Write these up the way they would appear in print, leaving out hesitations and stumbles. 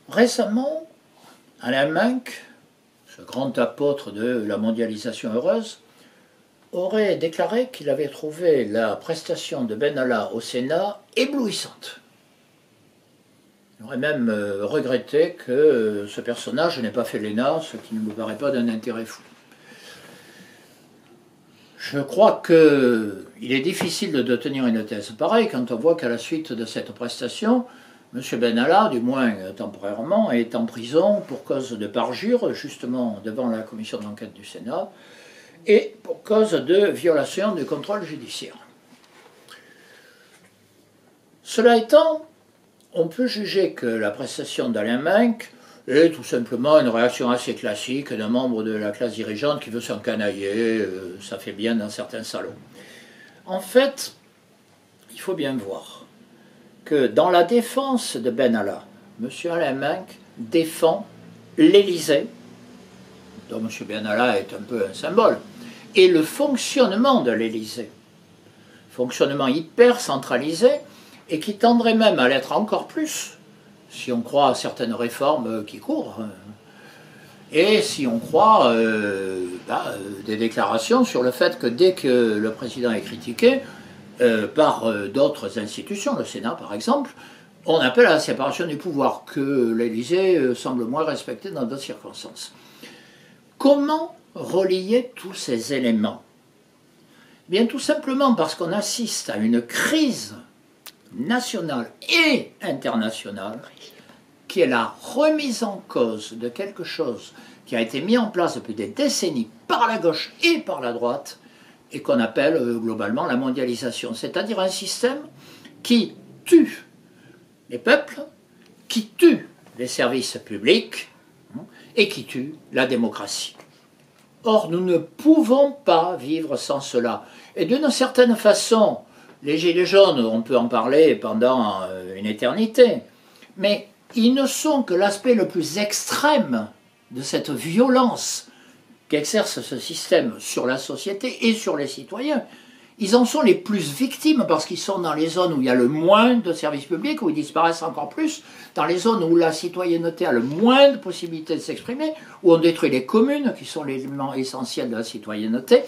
Récemment, Alain Menck, ce grand apôtre de la mondialisation heureuse, aurait déclaré qu'il avait trouvé la prestation de Benalla au Sénat éblouissante. Il aurait même regretté que ce personnage n'ait pas fait l'ENA, ce qui ne me paraît pas d'un intérêt fou. Je crois qu'il est difficile de tenir une thèse pareille quand on voit qu'à la suite de cette prestation, M. Benalla, du moins temporairement, est en prison pour cause de parjure, justement devant la commission d'enquête du Sénat, et pour cause de violation du contrôle judiciaire. Cela étant, on peut juger que la prestation d'Alain Menck est tout simplement une réaction assez classique d'un membre de la classe dirigeante qui veut s'encanailler, ça fait bien dans certains salons. En fait, il faut bien voir que dans la défense de Benalla, M. Alain Menck défend l'Élysée, dont M. Benalla est un peu un symbole, et le fonctionnement de l'Élysée, fonctionnement hyper centralisé, et qui tendrait même à l'être encore plus, si on croit à certaines réformes qui courent, et si on croit des déclarations sur le fait que dès que le président est critiqué par d'autres institutions, le Sénat par exemple, on appelle à la séparation du pouvoir, que l'Élysée semble moins respecter dans d'autres circonstances. Comment relier tous ces éléments? Bien tout simplement parce qu'on assiste à une crise nationale et internationale qui est la remise en cause de quelque chose qui a été mis en place depuis des décennies par la gauche et par la droite et qu'on appelle globalement la mondialisation, c'est-à-dire un système qui tue les peuples, qui tue les services publics et qui tue la démocratie. Or, nous ne pouvons pas vivre sans cela. Et d'une certaine façon, les Gilets jaunes, on peut en parler pendant une éternité, mais ils ne sont que l'aspect le plus extrême de cette violence qu'exerce ce système sur la société et sur les citoyens. Ils en sont les plus victimes parce qu'ils sont dans les zones où il y a le moins de services publics, où ils disparaissent encore plus, dans les zones où la citoyenneté a le moins de possibilités de s'exprimer, où on détruit les communes, qui sont l'élément essentiel de la citoyenneté.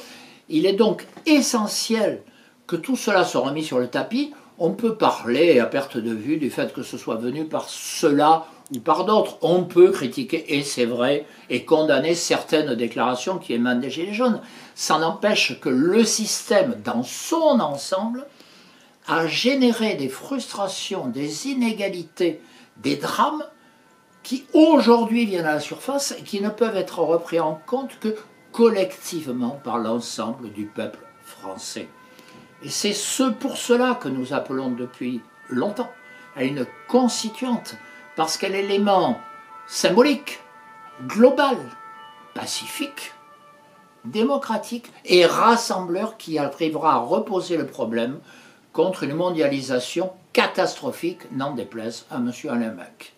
Il est donc essentiel que tout cela soit remis sur le tapis. On peut parler à perte de vue du fait que ce soit venu par cela ou par d'autres. On peut critiquer, et c'est vrai, et condamner certaines déclarations qui émanent des Gilets jaunes. Ça n'empêche que le système, dans son ensemble, a généré des frustrations, des inégalités, des drames qui aujourd'hui viennent à la surface et qui ne peuvent être repris en compte que collectivement par l'ensemble du peuple français. Et c'est pour cela que nous appelons depuis longtemps à une constituante, parce qu'elle est l'élément symbolique, global, pacifique, démocratique et rassembleur qui arrivera à reposer le problème contre une mondialisation catastrophique, n'en déplaise à M. Alain Menck.